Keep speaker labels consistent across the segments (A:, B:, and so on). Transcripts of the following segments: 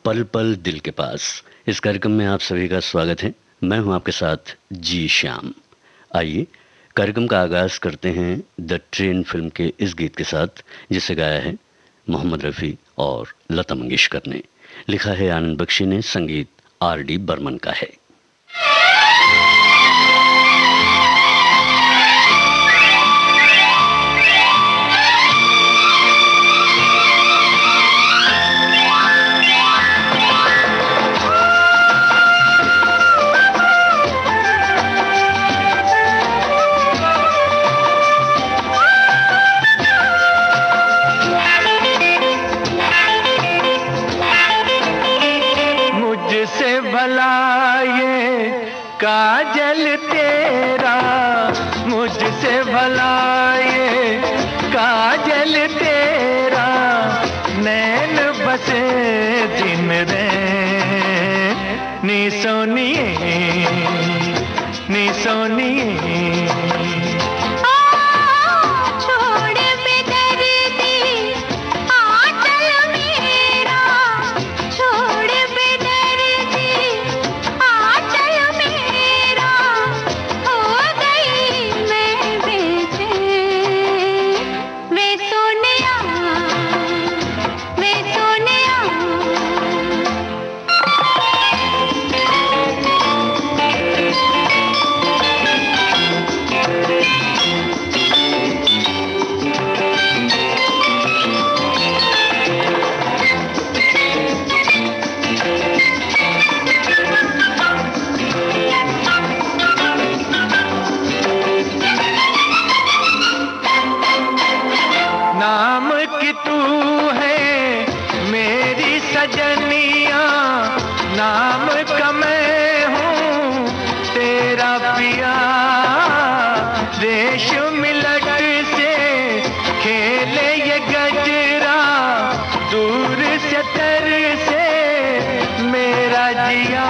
A: पल पल दिल के पास। इस कार्यक्रम में आप सभी का स्वागत है। मैं हूं आपके साथ जी श्याम। आइए कार्यक्रम का आगाज करते हैं द ट्रेन फिल्म के इस गीत के साथ, जिसे गाया है मोहम्मद रफ़ी और लता मंगेशकर ने। लिखा है आनंद बख्शी ने, संगीत R.D. बर्मन का है।
B: काजल तेरा मुझसे भला ये काजल तेरा, नैन बसे दिन रे नी सोनिए नी सोनिए। नाम का मैं हूँ तेरा पिया, देश मिलट से खेले ये गजरा, दूर से तर से मेरा जिया।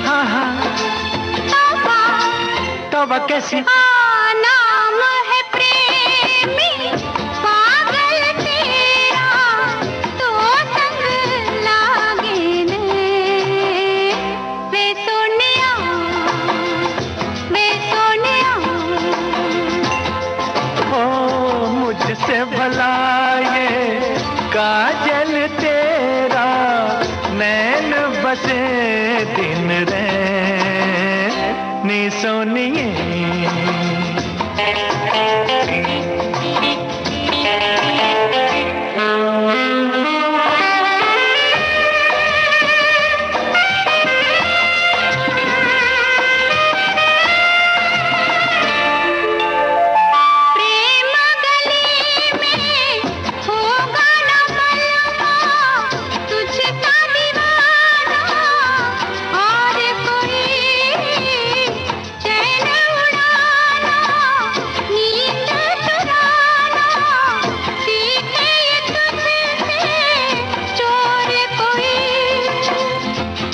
B: हाँ हाँ तौबा कैसी
C: नाम है प्रेमी पागल तेरा, तो संग लागे ने वे सोनिया वे सोनिया।
B: ओ मुझसे भला ये काजल तेरा, नैन बसे दिन रे नी सोनिए।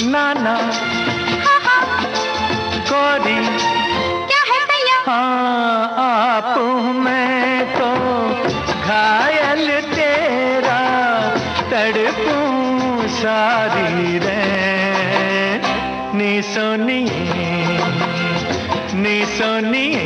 B: नाना गोरी
C: क्या है भैया?
B: हाँ आप मैं तो घायल तेरा, तड़पूं सारी रे नी सोनिए नी सोनिए।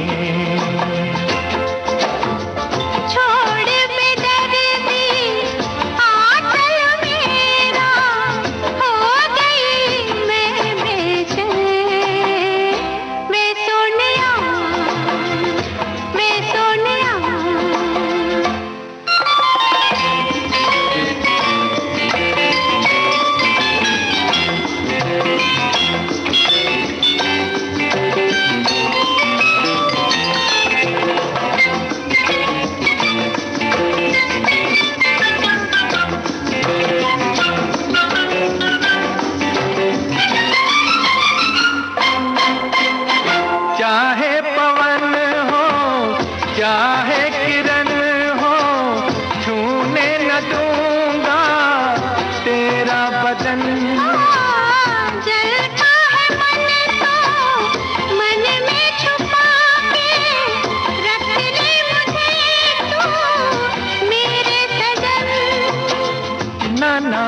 B: अफसाना,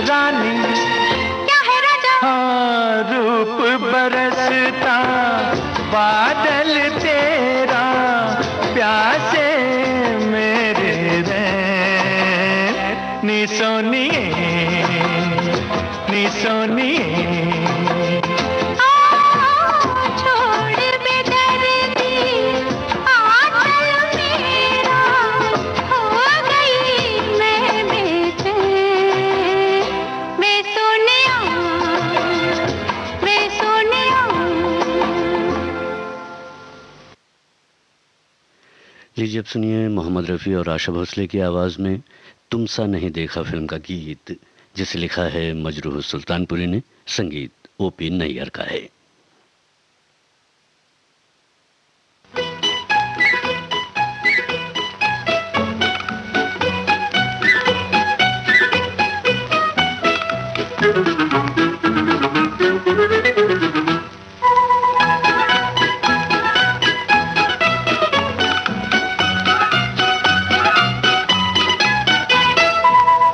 B: रानी
C: क्या है राजा?
B: हाँ, रूप बरसता बादल तेरा, प्यासे मेरे रैन, नी सोनिए नी सोनिए।
C: छोड़ बेदर्दी आंचल मेरा, हो गई मैं बेचैन, बेसोनिया बेसोनिया।
A: लीजिए अब सुनिए मोहम्मद रफ़ी और आशा भोसले की आवाज़ में तुम सा नहीं देखा फिल्म का गीत, जिसे लिखा है मजरूह सुल्तानपुरी ने, संगीत ओपी नैयर का है।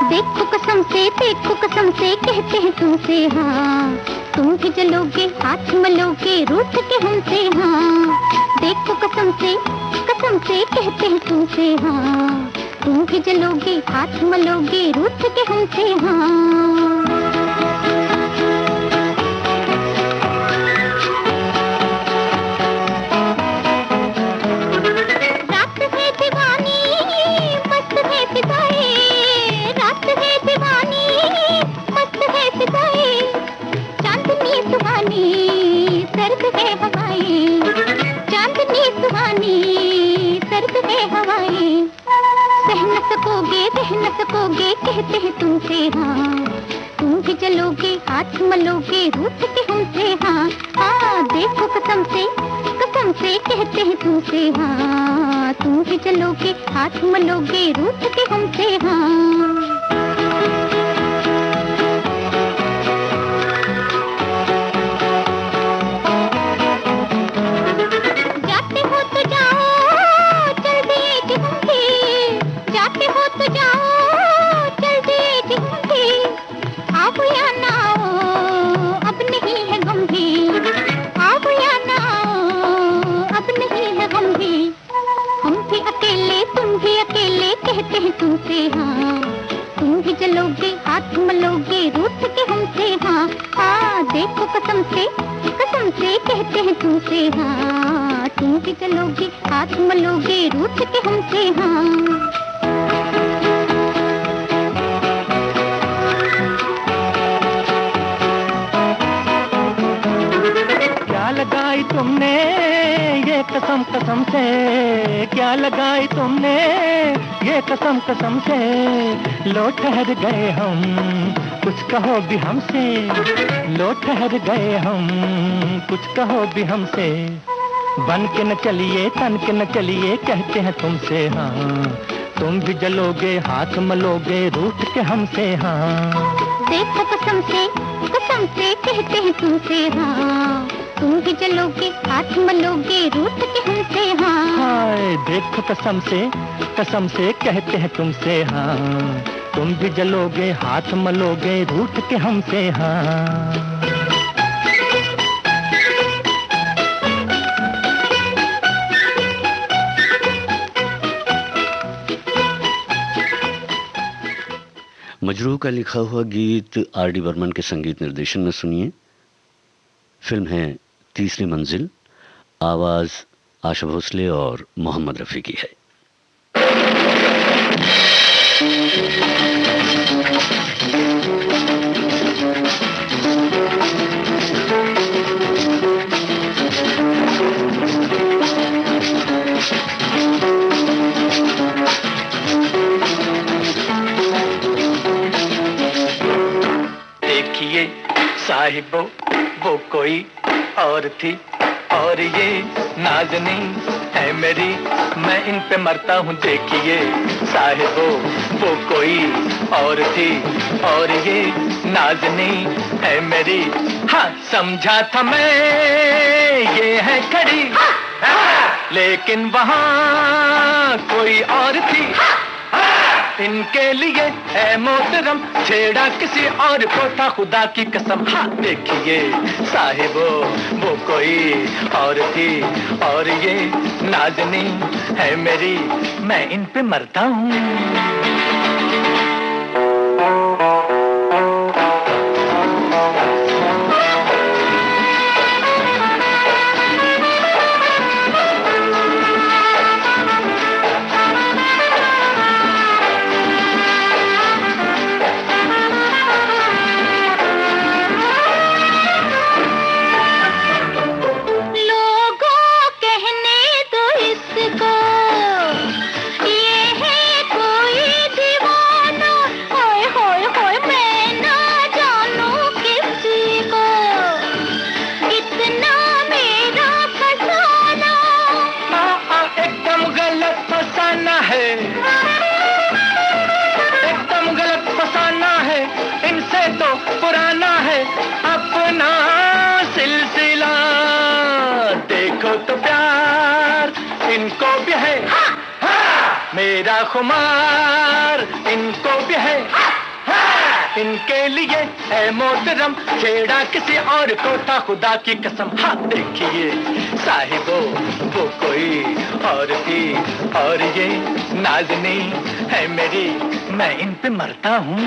C: देखो कसम से कहते हैं तुमसे हाँ, तुम भी जलोगे हाथ मलोगे रूठ के हमसे हाँ। देखो कसम से कहते हैं तुमसे हाँ, तुम भी जलोगे हाथ मलोगे रूठ के हमसे हाँ। रात है दीवानी मस्त है फिजाए, रात है दीवानी मस्त है फिजाए, चांदनी सुहानी सर्द है हवाएं, चांदनी सुहानी सर्द है हवाएं। सह न सकोगे रह न सकोगे कहते हैं तुमसे हाँ, तुम भी जलोगे हाथ मलोगे रूठ के हमसे हाँ। हाँ देखो कसम से कहते हैं तुमसे हाँ, तुम भी जलोगे हाथ मलोगे रूठ के हमसे हाँ। जाते हो तो जाओ चल दिए घूमते, जाते हो तो जाओ चल दिए घूमते, आओ या ना आओ अब नहीं है गम भी, आओ या ना आओ अब नहीं है गम भी। हम भी अकेले तुम भी अकेले कहते हैं तुमसे हाँ, तुम भी जलोगे हाथ मलोगे रूठ के हमसे हाँ। हाँ देखो कसम से कहते हैं तुमसे हाँ, तुम भी जलोगे हाथ मलोगे रूठ के हमसे हाँ।
B: क्या लगाई तुमने ये कसम कसम से, क्या लगाई तुमने ये कसम कसम से, लो ठहर गए हम कुछ कहो भी हमसे, लो ठहर गए हम कुछ कहो भी हमसे। बन के न चलिए तन के न चलिए कहते हैं तुमसे हाँ, तुम भी जलोगे हाथ मलोगे रूठ के हमसे हाँ।
C: देखो कसम से कहते हैं तुमसे हाँ, तुम भी जलोगे हाथ मलोगे रूठ के हमसे हाँ।
B: हाय देखो कसम से कहते हैं तुमसे हाँ, तुम भी जलोगे हाथ मलोगे रूठ के हमसे हाँ।
A: मजरूह का लिखा हुआ गीत आर.डी. बर्मन के संगीत निर्देशन में सुनिए। फिल्म है तीसरी मंजिल, आवाज आशा भोसले और मोहम्मद रफ़ी की है।
B: देखिए साहिबो वो कोई और थी, और ये नाज़नी है मेरी, मैं इन पे मरता हूँ। देखिए साहिबो वो कोई और थी, और ये नाज़नी है मेरी। हाँ समझा था मैं ये है खड़ी, लेकिन वहाँ कोई और थी। इनके लिए है मोहतरम, छेड़ा किसी और को था खुदा की कसम। हाँ देखिए साहिबो वो कोई और थी और ये नाज़नी है मेरी, मैं इन पे मरता हूँ। एकदम गलत फसाना है, इनसे तो पुराना है अपना सिलसिला। देखो तो प्यार इनको भी है, मेरा खुमार इनको भी है। इनके लिए है मोहतरम, छेड़ा किसी और को था खुदा की कसम। हाँ देखिए साहिबो वो कोई और थी और ये नाज़नी है मेरी, मैं इन पे मरता हूँ।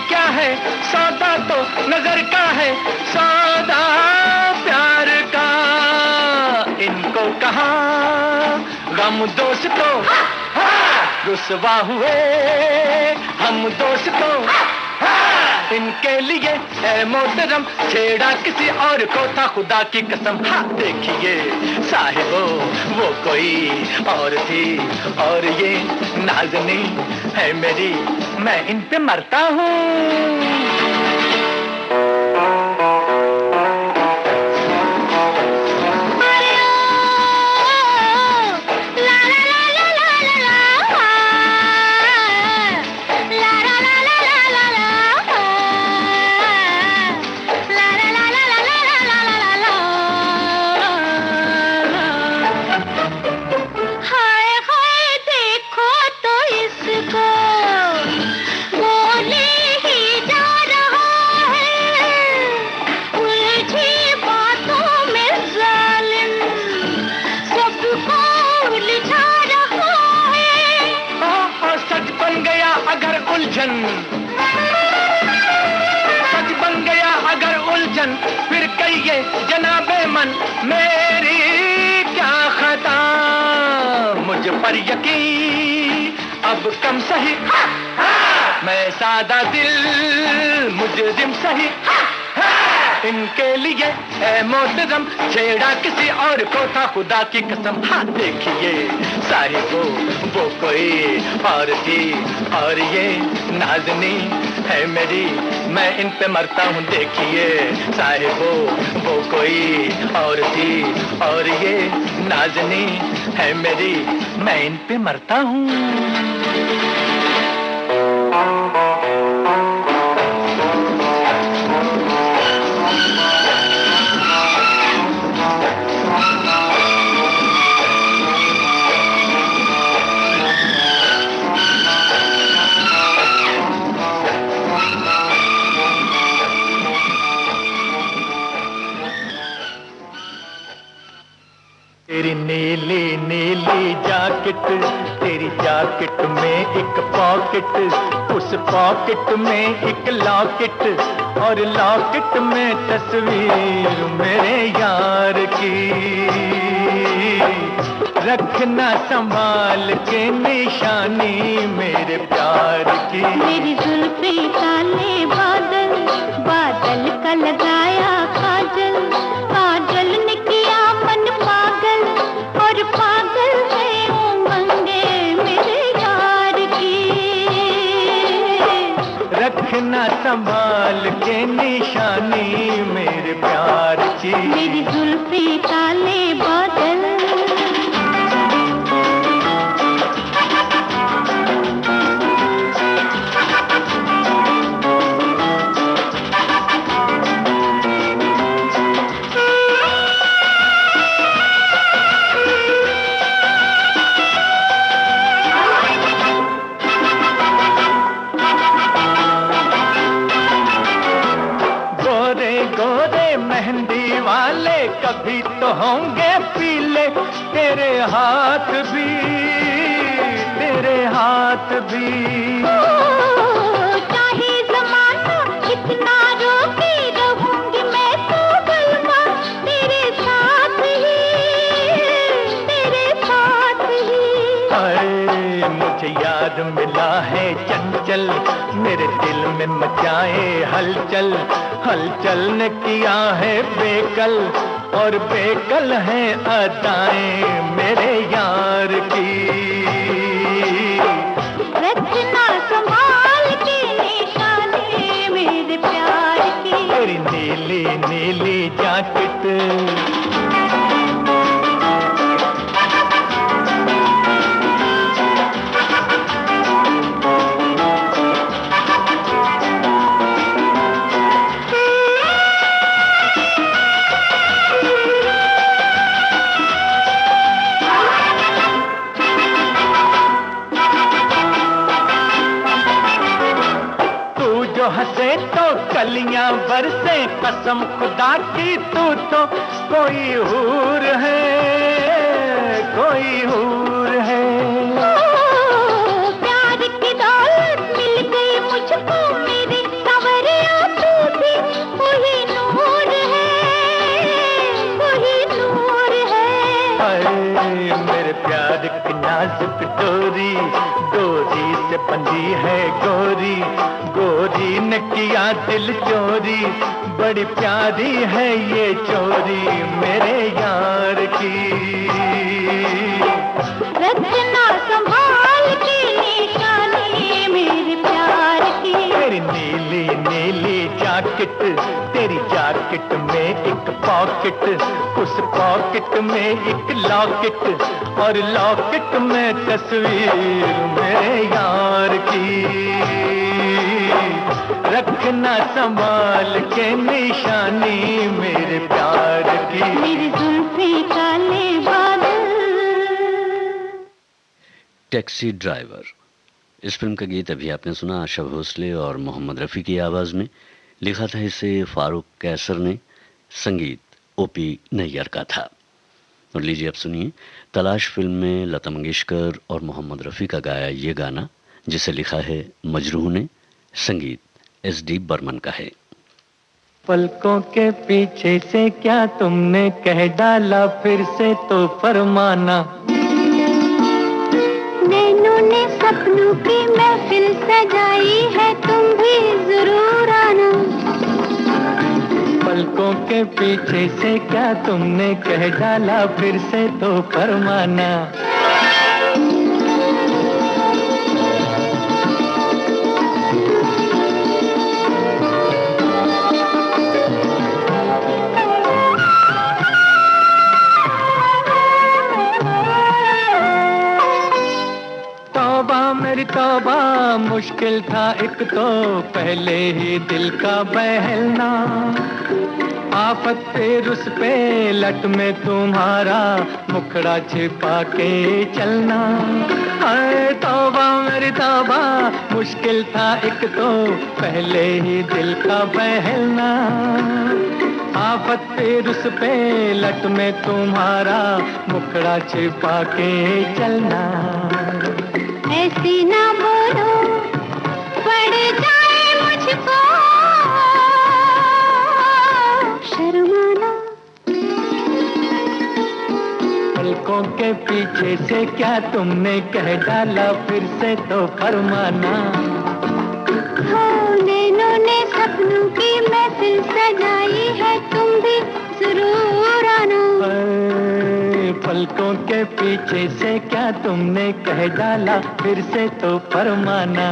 B: क्या है सौदा तो नजर का है, सौदा प्यार का। इनको कहा गम दोस्तों, रुसवा हुए हम दोस्तों। इनके लिए है मोहतरम, छेड़ा किसी और को था खुदा की कसम। हाँ देखिए साहिबो वो कोई और थी और ये नाज़नी है मेरी, मैं इन पे मरता हूँ। सच बन गया अगर उलझन, फिर कहिए जनाबे मन मेरी क्या खता। मुझ पर यकीन अब कम सही, मैं सादा दिल मुजरिम सही। इनके लिए है मोहतरम, छेड़ा किसी और को था खुदा की कसम। हाँ देखिए साहिबो वो कोई और थी और ये नाज़नी है मेरी, मैं इन पे मरता हूँ। देखिए साहिबो वो कोई और थी और ये नाज़नी है मेरी, मैं इन पे मरता हूँ। तेरी नीली नीली जैकेट, तेरी जैकेट में एक पॉकेट, उस पॉकेट में एक लॉकेट और लॉकेट में तस्वीर मेरे यार की। रखना संभाल के निशानी मेरे प्यार की।
C: मेरी जुल्फे काले बादल, बादल का लगाया काजल, काजल ने किया मन पागल, और पागल है उमंगे मेरे यार की।
B: रखना संभाल के निशानी मेरे प्यार की।
C: मेरी जुल्फे काले बादल।
B: मेहंदी वाले कभी तो होंगे पीले, तेरे हाथ भी, तेरे हाथ भी।
C: चाहे ज़माना कितना रोके, रहूंगी मैं तो बलवा तेरे साथ ही, तेरे साथ ही।
B: अरे मुझे याद मिला है चंचल, मेरे दिल में मचाए हलचल, हलचल ने किया है बेकल, और बेकल है अदाएं मेरे यार की।
C: रखना संभाल के निशानी मेरे प्यार की।
B: तेरी नीली नीली जैकेट, हंसे तो कलियां बरसे, कसम खुदा की तू तो कोई हूर है, कोई हूर है।
C: प्यार की दौलत मिल गई मुझको, मेरे सवरिया तू भी वही नूर है, वही नूर है।
B: अरे मेरे प्यार की नाजुक डोरी, डोरी से बंधी है गोरी, गोरी ने किया दिल चोरी, बड़ी प्यारी है ये चोरी मेरे यार की।
C: रखना संभाल के निशानी मेरे प्यार की।
B: तेरी नीली नीली जैकेट, तेरी जैकेट में एक पॉकेट, उस पॉकेट में एक लॉकेट, और लॉकेट में तस्वीर मेरे यार की। रखना संभाल के निशानी मेरे प्यार की।
C: मेरी जुल्फे काले बादल।
A: टैक्सी ड्राइवर, इस फिल्म का गीत अभी आपने सुना आशा भोसले और मोहम्मद रफ़ी की आवाज़ में। लिखा था इसे फारूक कैसर ने, संगीत ओपी नैयर का था। और लीजिए अब सुनिए तलाश फिल्म में लता मंगेशकर और मोहम्मद रफ़ी का गाया ये गाना, जिसे लिखा है मजरूह ने, संगीत SD बर्मन का है।
B: पलकों के पीछे से क्या तुमने कह डाला, फिर से तो फरमाना।
C: नैनों ने सपनों की महफिल सजाई है, तुम भी जरूर आना।
B: पलकों के पीछे से क्या तुमने कह डाला, फिर से तो फरमाना। मेरी तौबा मुश्किल था एक तो पहले ही दिल का बहलना, आफत फिर उस पे लट में तुम्हारा मुखड़ा छिपा के चलना। हाय तौबा मेरी तौबा मुश्किल था एक तो पहले ही दिल का बहलना, आफत फिर उस पे लट में तुम्हारा मुखड़ा छिपा के चलना।
C: ऐसी ना बोलो पड़ जाए मुझको शर्माना।
B: पलकों के पीछे पीछे से क्या तुमने कह डाला, फिर से तो फरमाना।
C: हो नैनों ने सपनों की महफिल सजाई है, तुम भी जरूर आना।
B: पलकों के पीछे से क्या तुमने कह डाला, फिर से तो फरमाना।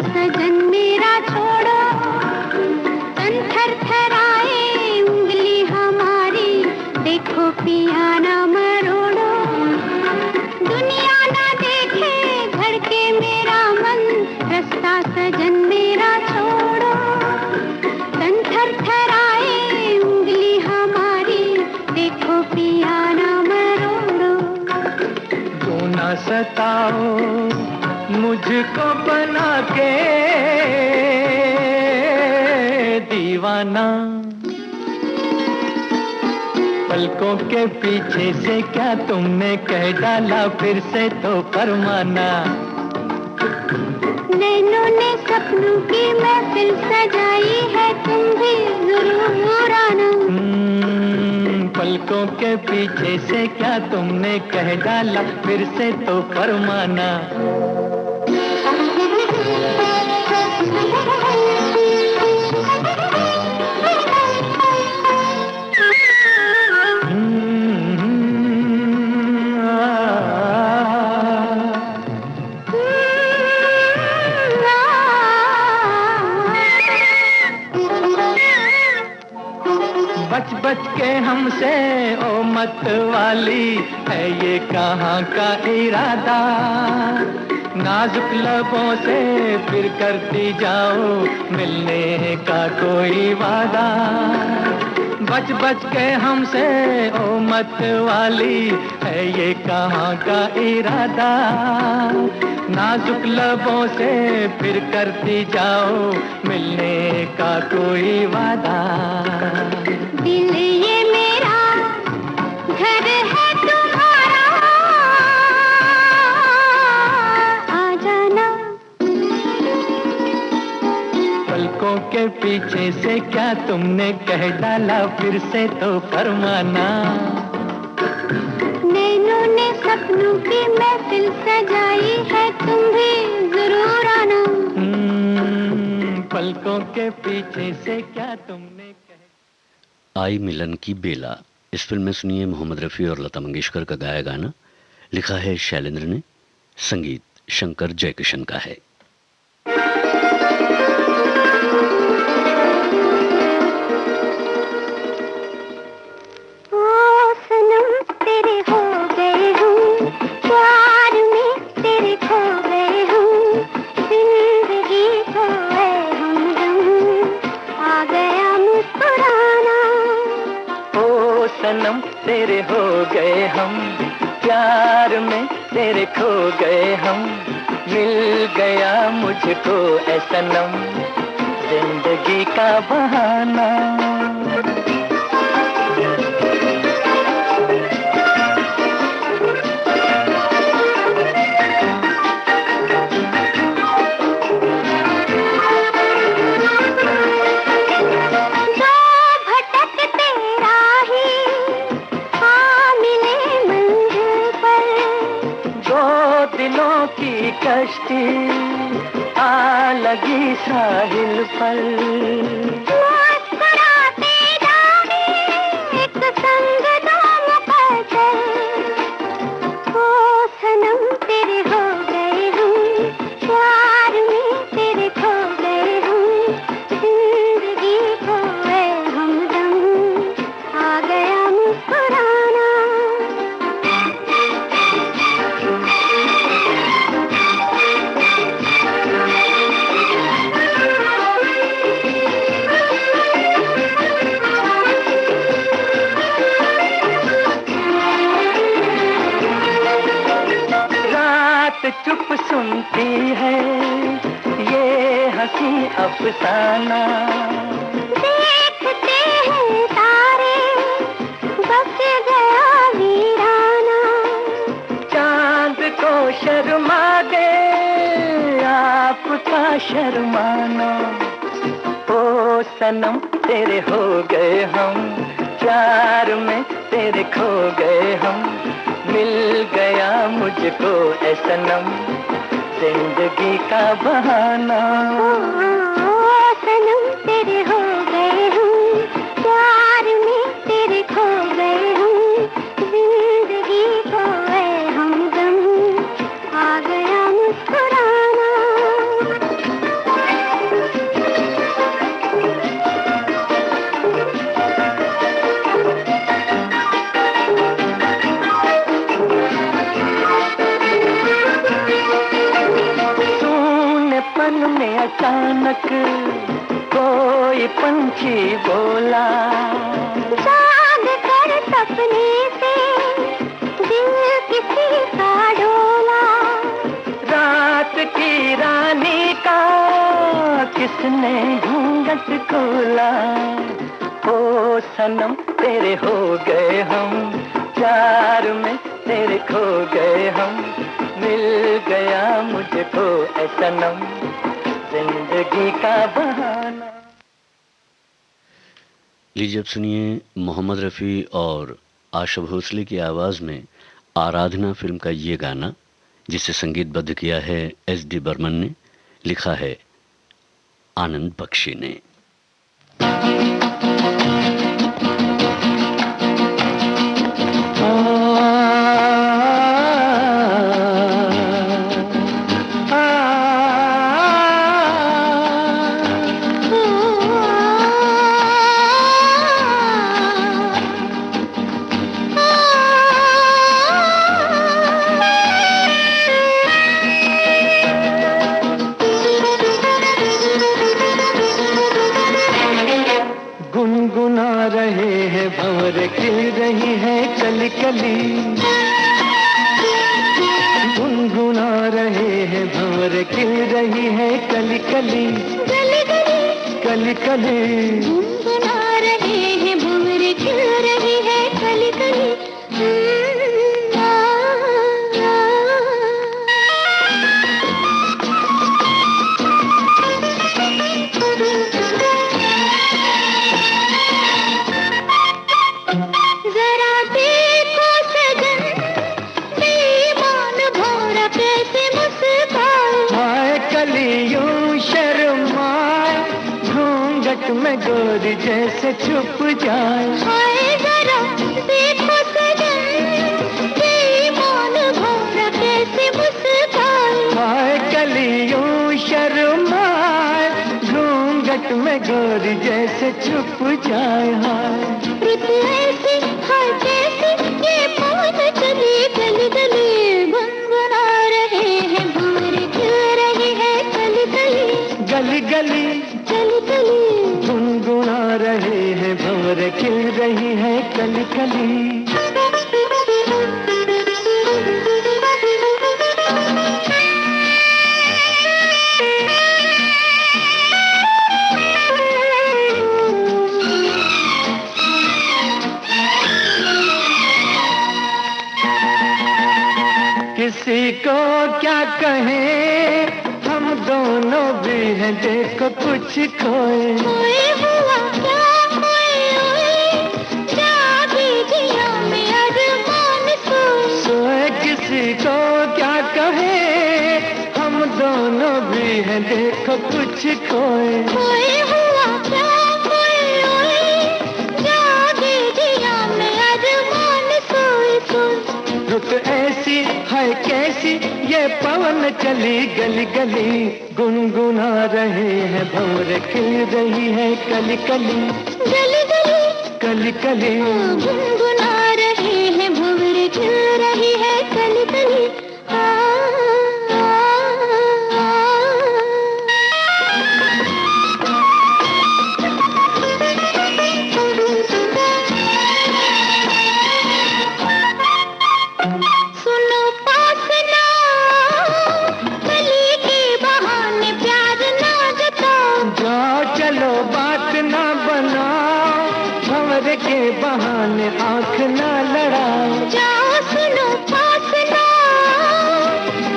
C: सजन मेरा छोड़ो, तन थर थराए उंगली हमारी, देखो पिया ना मरोड़ो। दुनिया ना देखे धड़के मेरा मन, रास्ता सजन मेरा छोड़ो, तन थर थराए उंगली हमारी, देखो पिया ना मरोड़ो।
B: क्यों ना सताओ मुझको बना के दीवाना। पलकों के पीछे से क्या तुमने कह डाला, फिर से तो फरमाना।
C: नैनों ने सपनों की महफिल सजाई है, तुम भी जरूर आना।
B: पलकों के पीछे से क्या तुमने कह डाला, फिर से तो फरमाना। बच बच के हमसे ओ मत वाली, है ये कहाँ का इरादा। नाजुक लबों से फिर करती जाओ मिलने का कोई वादा। बच बच के हमसे ओ मत वाली, है ये कहाँ का इरादा। नाजुक लबों से फिर करती जाओ मिलने का कोई वादा।
C: दिल ये मेरा घर है तुम्हारा, आ जाना।
B: पलकों के पीछे से क्या तुमने कह डाला, फिर से तो फरमाना।
C: नैनों ने सपनों की महफिल सजाई है, तुम भी जरूर आना।
B: पलकों के पीछे से क्या तुमने
A: आई मिलन की बेला। इस फिल्म में सुनिए मोहम्मद रफ़ी और लता मंगेशकर का गाया गाना। लिखा है शैलेंद्र ने, संगीत शंकर जयकिशन का है।
B: सनम तेरे हो गए हम, प्यार में तेरे खो गए हम। मिल गया मुझको ऐ सनम, जिंदगी का बहाना। दिलों की कश्ती आ लगी साहिल पर।
C: मुस्कुराते जाने एक संग दो मुकद्दर। ओ सनम तेरे हो गए हम, प्यार में तेरे खो गए हम। जिंदगी को है हमदम, आ गया मुस्कुराना।
B: है ये हंसी अफसाना।
C: देखते हैं तारे बस गया वीराना।
B: चांद को शर्मा दे आपका शर्माना। ओ सनम तेरे हो गए हम, प्यार में तेरे खो गए हम। मिल गया मुझको ए सनम जिंदगी का बहाना।
C: ओ सनम तेरे हो गए हम, प्यार में तेरे खो गए हम। जिंदगी को है हमदम आ गया मुस्कुराना।
B: मन में अचानक कोई पंछी बोला।
C: जाग कर सपने से दिल किसी का डोला।
B: रात की रानी का किसने घूंघट खोला। ओ सनम तेरे हो गए हम, प्यार में तेरे खो गए हम। मिल गया मुझको ए सनम जिंदगी का बहाना।
A: लीजिए अब सुनिए मोहम्मद रफ़ी और आशा भोसले की आवाज़ में आराधना फिल्म का ये गाना, जिसे संगीतबद्ध किया है एस.डी. बर्मन ने, लिखा है आनंद बख्शी ने।
B: गुनगुना रहे हैं भंवर खिल रही है कली कली। गुनगुना रहे हैं भंवर खिल रही है कली कली। कली कली
C: गुनगुना रहे हैं भंवर खिल रही है कली कली। जरा देखो सजन बेईमान भौरा कैसे मुस्काए।
B: हाय कलियों शर्माए घूंघट में गोरी जैसे छुप जाए।
C: हाय जरा देखो सजन बेईमान भौरा कैसे मुस्काए।
B: हाय कलियों शर्माए घूंघट में गोरी जैसे छुप जाए। हाय
C: रुत ऐसी हाय कैसी ये पवन चली गली गली। गुनगुना रहे हैं भंवर खिल रही है कली कली।
B: गली गली
C: कली कली
B: गुनगुना रहे हैं भंवर खिल रही है कली कली। किसी को क्या कहें हम दोनों भी हैं देखो कुछ खोए।
C: खोए हुआ क्या खोए जागी जिया में अरमान सोए।
B: किसी को क्या कहें हम दोनों भी हैं देखो कुछ खोए।
C: खोए हुआ क्या खोए जागी जिया में अरमान सोए।
B: रुत ऐसी है कैसी ये पवन चली गली गली। गुनगुना रहे हैं भंवर खिल रही है कली कली।
C: गली गली
B: कली कली
C: गुनगुना रहे हैं भंवर खिल रही है कली कली। सुनो पास ना कली के
B: बहाने आंख ना लड़ाओ।
C: जाओ सुनो पास ना,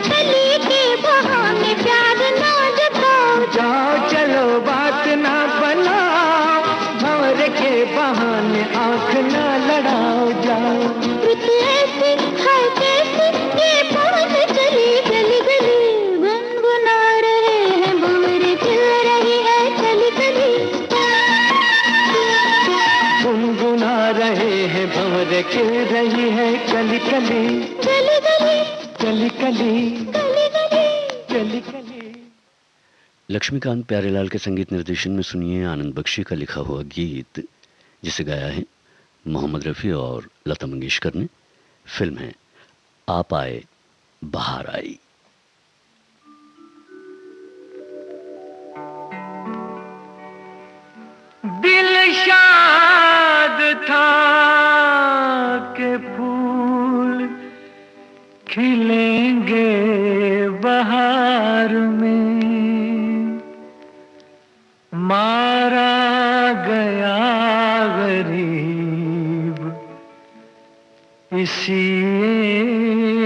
C: गली के बहाने प्यार ना जताओ।
B: जाओ चलो बात ना बनाओ, भंवर के बहाने आंख ना लड़ाओ। जाओ
C: रुत ऐसी है कैसी ये बात चली गली गली, गुनगुना रहे हैं भंवर खिल रही है कली कली।
B: गुनगुना रहे हैं भंवर खिल रही है कली कली।
C: गली गली
B: कली कली
C: गली गली।
B: कली कली।
A: लक्ष्मीकांत प्यारेलाल के संगीत निर्देशन में सुनिए आनंद बख्शी का लिखा हुआ गीत, जिसे गाया है मोहम्मद रफ़ी और लता मंगेशकर ने। फिल्म है आप आए बहार आई।
B: दिल शाद था के फूल खिलेंगे बहार में, मारा गया गरीब इसी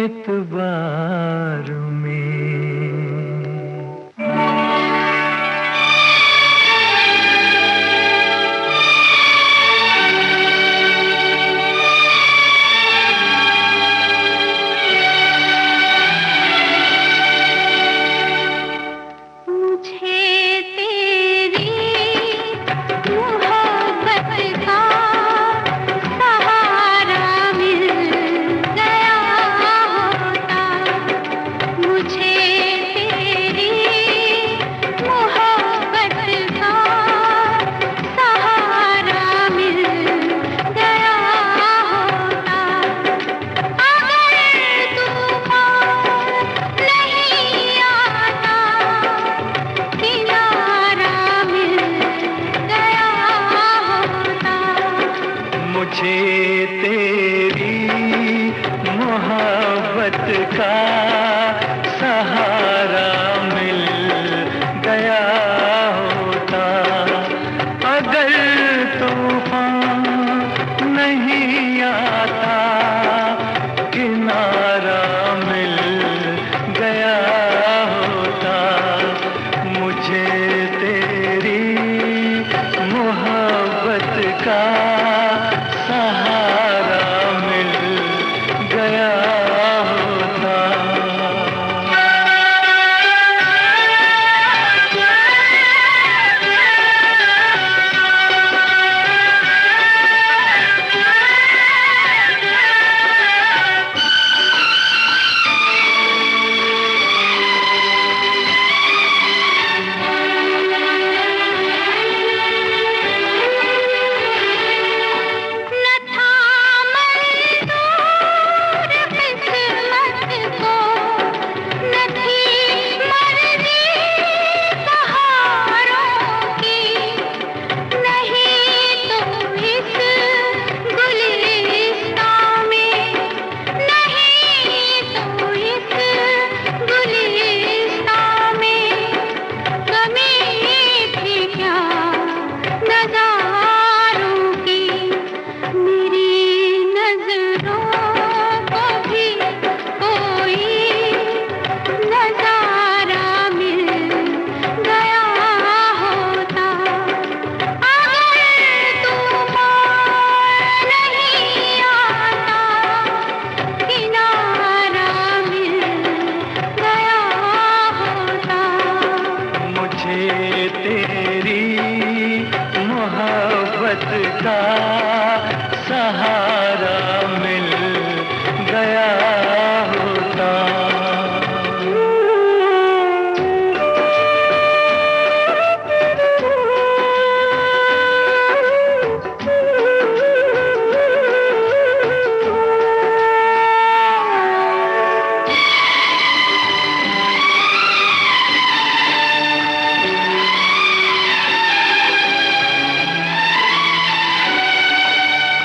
B: एतबार में।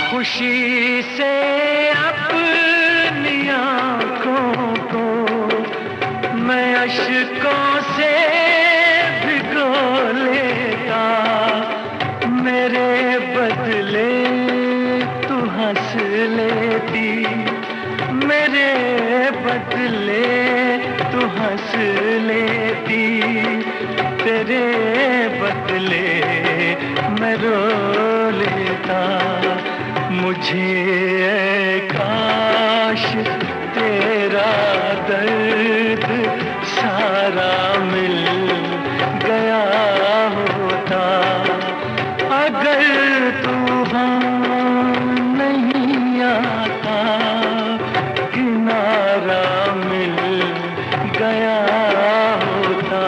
B: खुशी से अपनी मिले मैं रो लेता। मुझे ऐ काश तेरा दर्द सारा मिल गया होता। अगर तूफान नहीं आता किनारा मिल गया होता।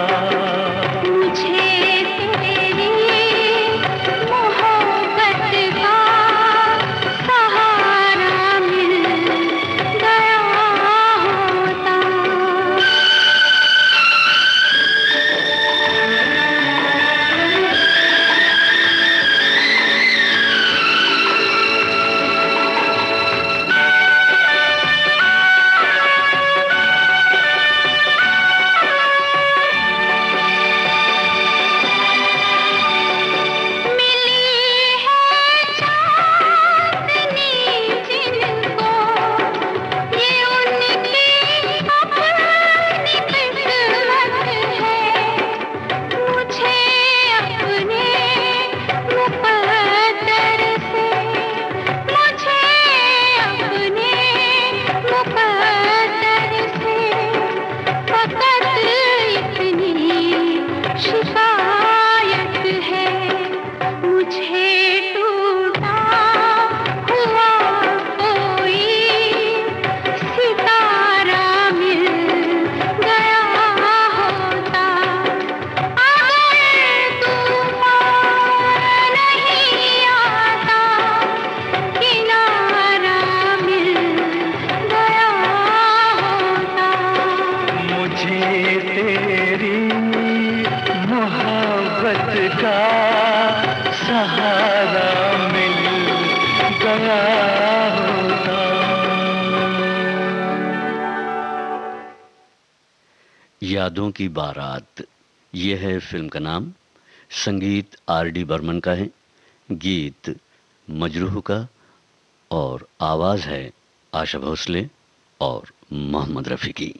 C: मुझे तेरी मोहब्बत का सहारा मिल गया होता। शिकायत है मुझे टूटा हुआ कोई सितारा मिल गया होता। अगर तूफान नहीं आता किनारा मिल गया होता।
B: मुझे तेरी मोहब्बत का सहारा मिल गया होता।
A: यादों की बारात, यह है फिल्म का नाम। संगीत R.D. बर्मन का है, गीत मजरूह का, और आवाज है आशा भोसले और मोहम्मद रफ़ी की।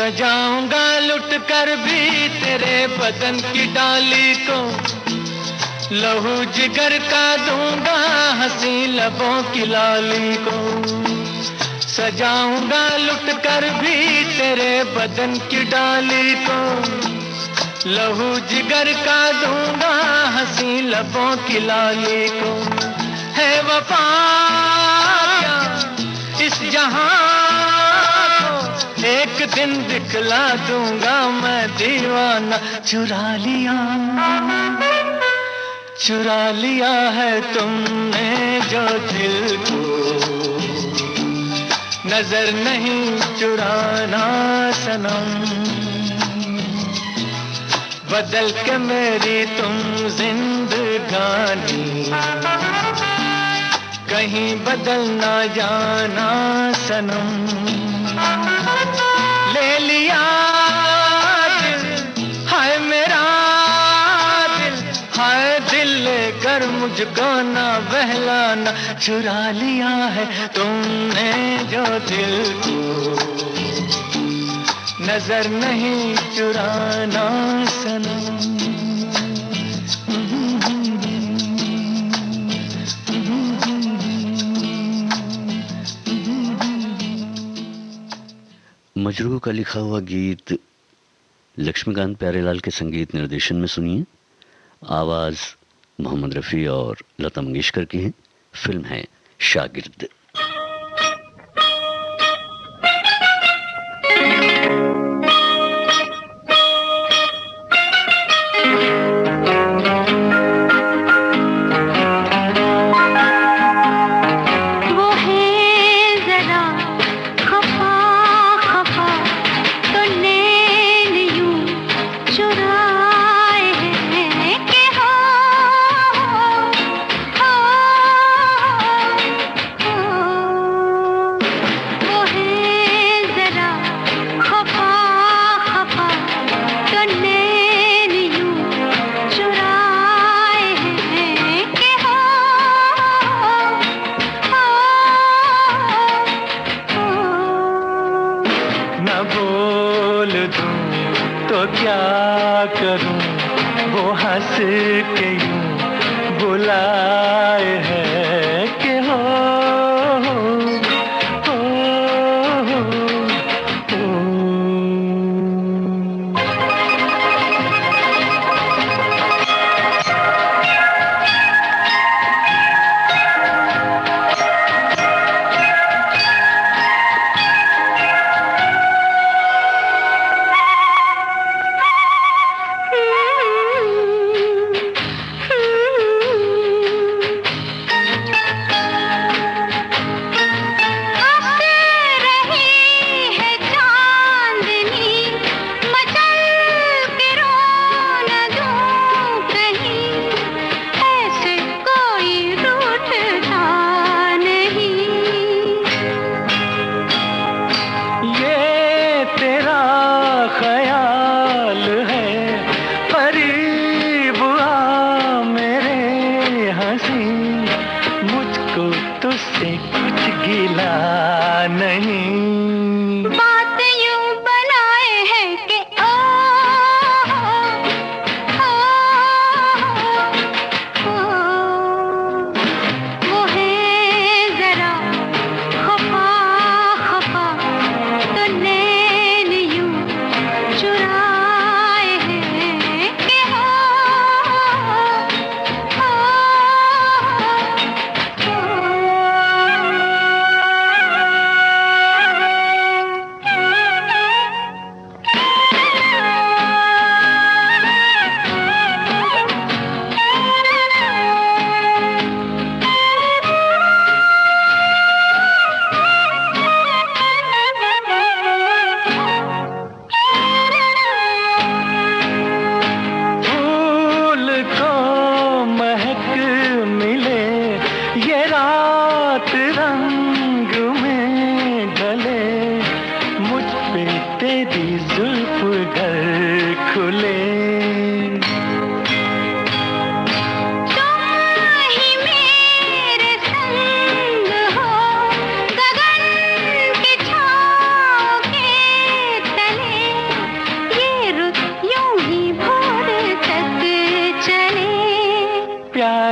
B: सजाऊंगा लुट कर भी तेरे बदन की डाली को, लहू जिगर का दूंगा हंसी लबों की लाली को। सजाऊंगा लुट कर भी तेरे बदन की डाली को, लहू जिगर का दूंगा हंसी लबों की लाली को। है वफा क्या इस जहां को, एक दिन दिखला दूंगा मैं दीवाना। चुरा लिया है तुमने जो दिल को, नजर नहीं चुराना सनम। बदल के मेरी तुम जिंदगानी, कहीं बदल ना जाना सनम। ले लिया दिल हाय मेरा दिल, हाय दिल लेकर मुझको ना बहलाना। चुरा लिया है तुमने जो दिल को, नजर नहीं चुराना सनम।
A: मजरूह का लिखा हुआ गीत लक्ष्मीकांत प्यारेलाल के संगीत निर्देशन में सुनिए। आवाज मोहम्मद रफ़ी और लता मंगेशकर की है। फिल्म है शागिर्द।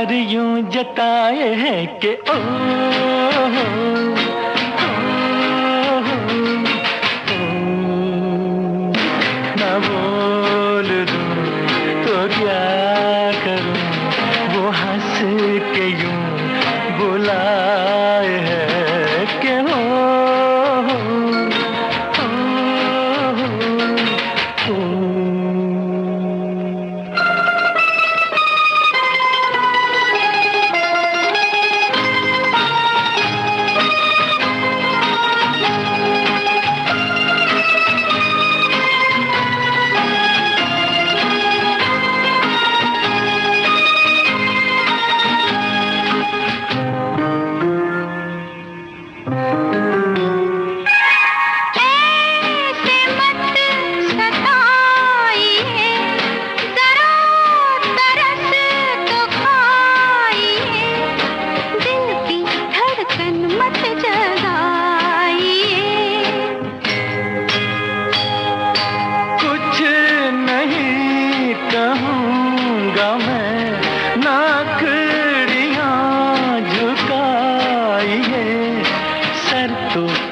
B: प्यार यूं जताए है कि ओ, ना बोल दूं तो क्या करूं, वो हंस के यूं बुलाए है कि हो,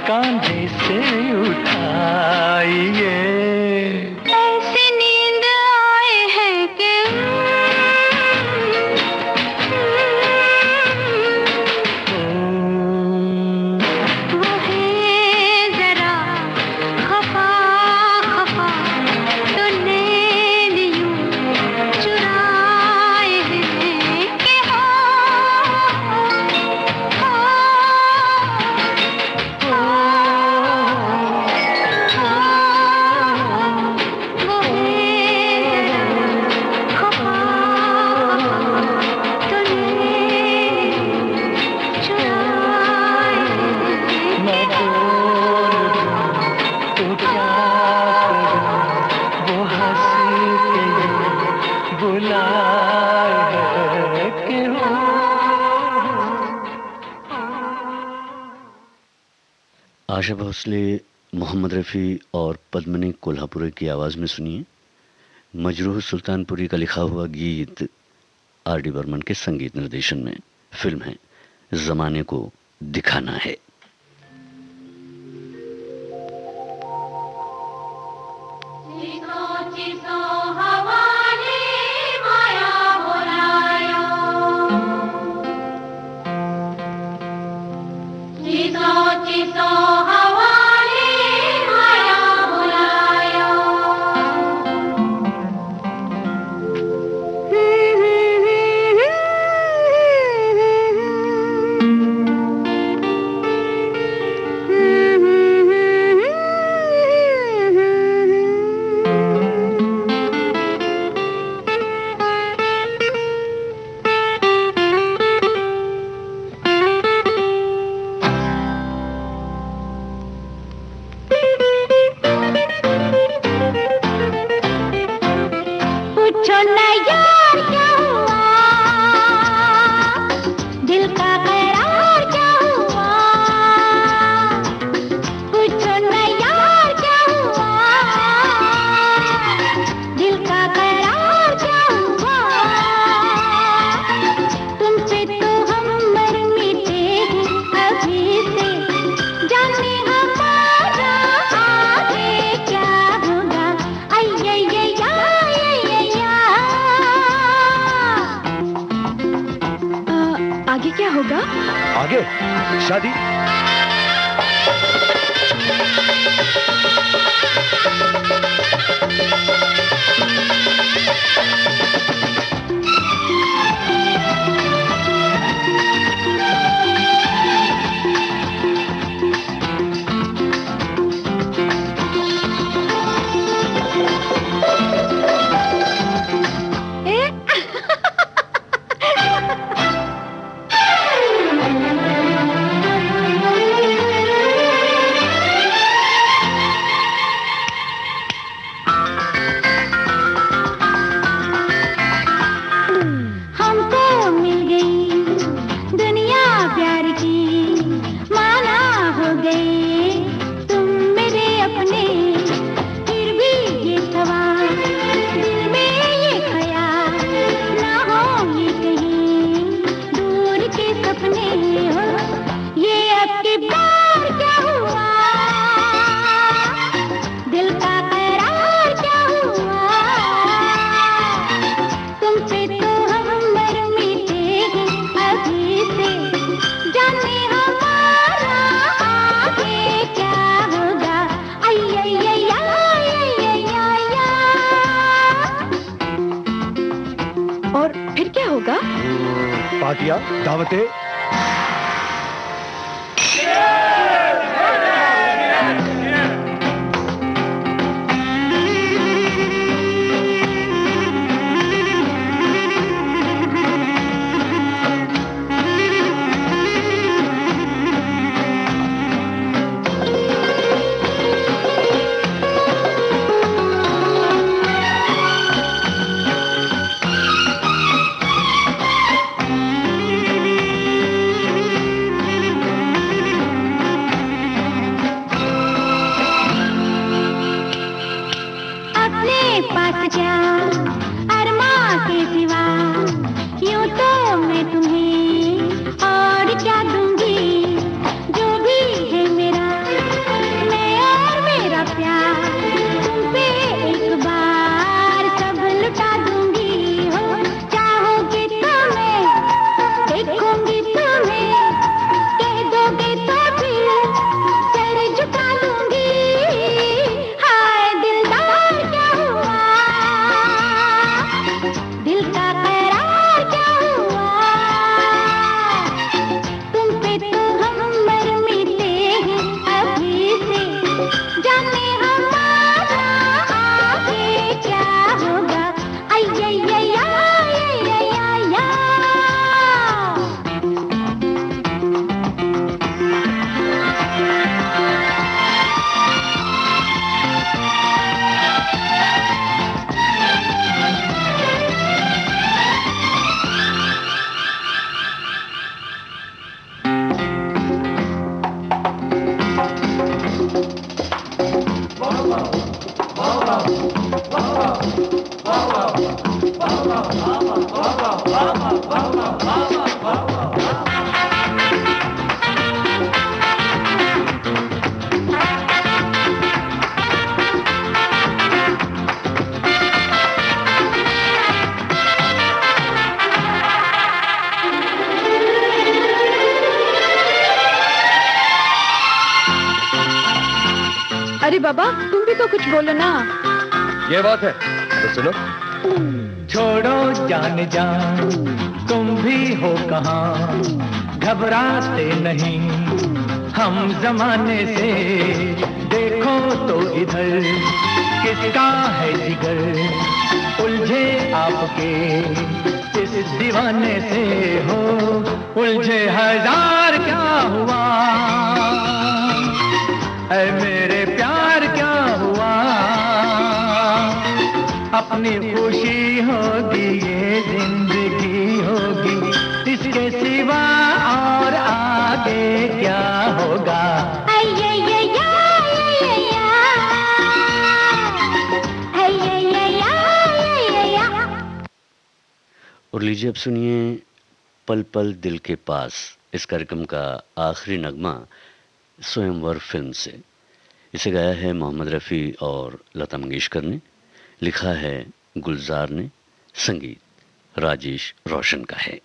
B: कांधे से उठाइए।
C: ऐसी नींद आए है कि वो है जरा खफा खफा, तो नैन यूं चुराए हैं कि हो,
A: आशा भोसले, मोहम्मद रफ़ी और पद्मिनी कोल्हापुरे की आवाज़ में सुनिए मजरूह सुल्तानपुरी का लिखा हुआ गीत आर डी बर्मन के संगीत निर्देशन में। फिल्म है ज़माने को दिखाना है।
D: आगे शादी। पार्टियां, दावतें।
E: अरे बाबा, तुम भी तो कुछ बोलो ना।
D: ये बात है तो सुनो।
B: छोड़ो जान जान, तुम भी हो कहाँ, घबराते नहीं हम जमाने से। देखो तो इधर किसका है जिगर, उलझे आपके इस दीवाने से हो। उलझे हजार क्या हुआ, ऐ मेरे प्यार क्या हुआ। अपनी खुशी होगी ये जिंदगी होगी, इसके सिवा और आगे क्या होगा।
A: और लीजिए अब सुनिए पल पल दिल के पास, इस कार्यक्रम का आखिरी नगमा स्वयंवर फिल्म से। इसे गाया है मोहम्मद रफ़ी और लता मंगेशकर ने, लिखा है गुलजार ने, संगीत राजेश रोशन का है।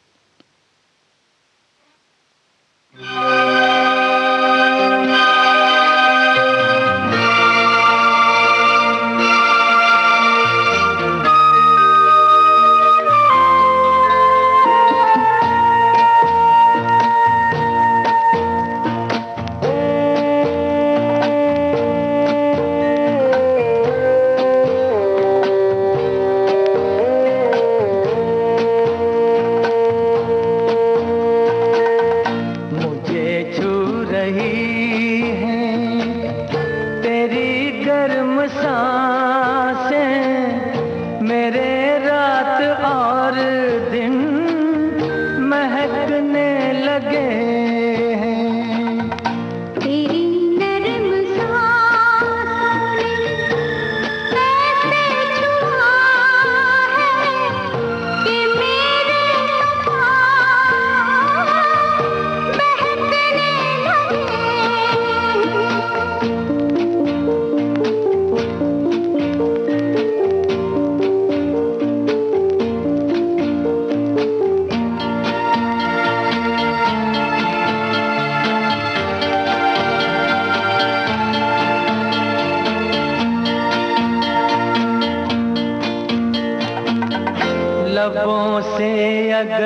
B: लबों से अगर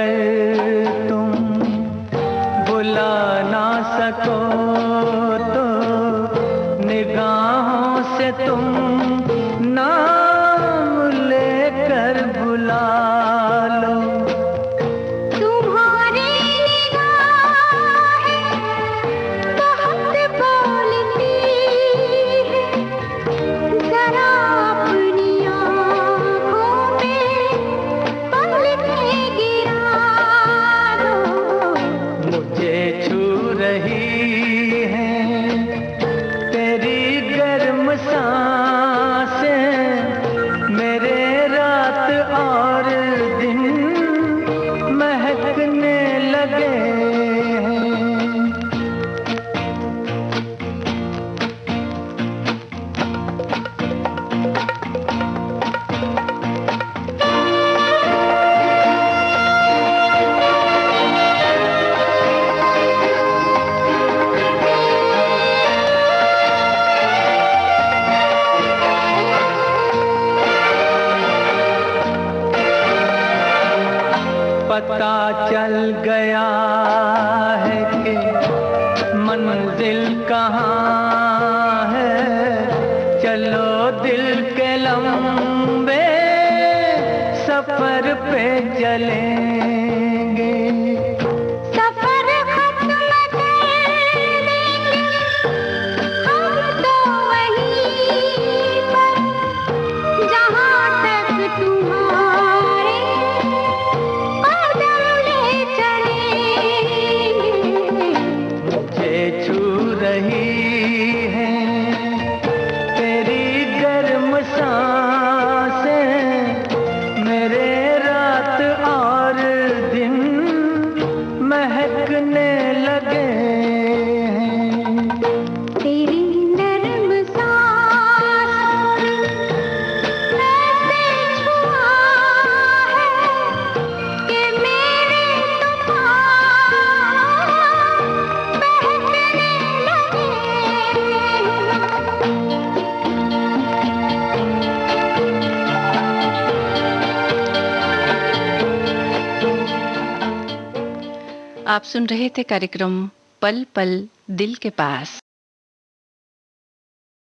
B: तुम बुला ना सको तो निगाहों से तुम नाम लेकर बुला लो।
C: तुम्हारी निगाहें बहुत बोलती हैं, जरा अपनी आँखों में पलकें गिरा दो।
B: मुझे छू रही है तेरी गर्म सांसें, मेरे रात और दिन महकने लगे हैं। पता चल गया है कि मंजिल कहाँ है, चलो दिल के लंबे सफर पे चलेंगे।
C: सफर खत्म कर देंगे हम तो वहीं पर, जहाँ तक तुम्हारे कदम ले चलेंगे।
B: मुझे छू रही है तेरी गर्म सांसें, मेरे रात और दिन महकने लगे हैं।
C: तेरी नर्म सांसों ने ऐसे छुआ है कि मेरे तूफान बहकने लगे।
F: आप सुन रहे थे कार्यक्रम पल पल दिल के पास।